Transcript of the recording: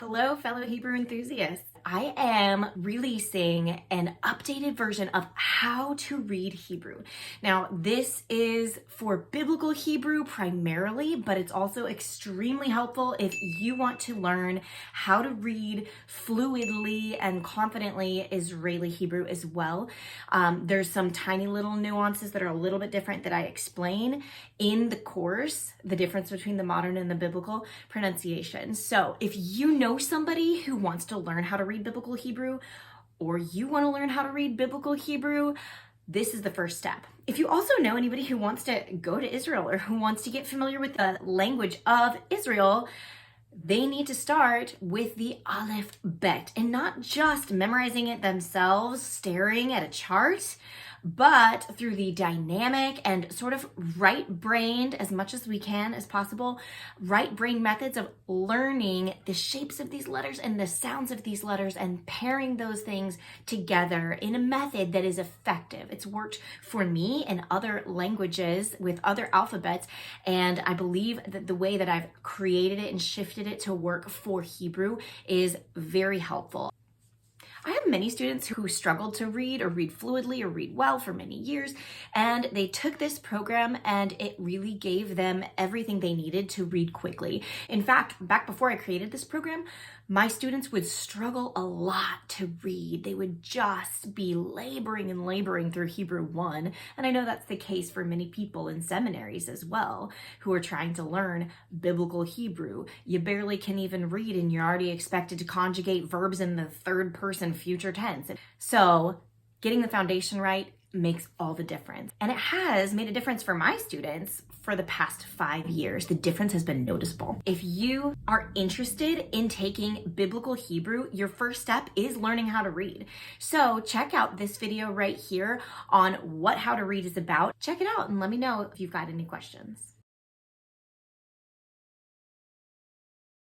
Hello, fellow Hebrew enthusiasts. I am releasing an updated version of how to read Hebrew. Now, this is for biblical Hebrew primarily, but it's also extremely helpful if you want to learn how to read fluidly and confidently Israeli Hebrew as well. There's some tiny little nuances that are a little bit different that I explain in the course, the difference between the modern and the biblical pronunciation. So if you know somebody who wants to learn how to read biblical Hebrew, or you want to learn how to read biblical Hebrew, this is the first step. If you also know anybody who wants to go to Israel or who wants to get familiar with the language of Israel, they need to start with the Aleph Bet and not just memorizing it themselves, staring at a chart, but through the dynamic and sort of right-brained, as much as we can as possible, right-brain methods of learning the shapes of these letters and the sounds of these letters and pairing those things together in a method that is effective. It's worked for me in other languages with other alphabets, and I believe that the way that I've created it and shifted it to work for Hebrew is very helpful. I have many students who struggled to read or read fluidly or read well for many years, and they took this program and it really gave them everything they needed to read quickly. In fact, back before I created this program, my students would struggle a lot to read. They would just be laboring through Hebrew 1, and I know that's the case for many people in seminaries as well who are trying to learn biblical Hebrew. You barely can even read and you're already expected to conjugate verbs in the third person future tense. So getting the foundation right makes all the difference. And it has made a difference for my students for the past 5 years. The difference has been noticeable. If you are interested in taking biblical Hebrew, your first step is learning how to read. So check out this video right here on what how to read is about. Check it out and let me know if you've got any questions.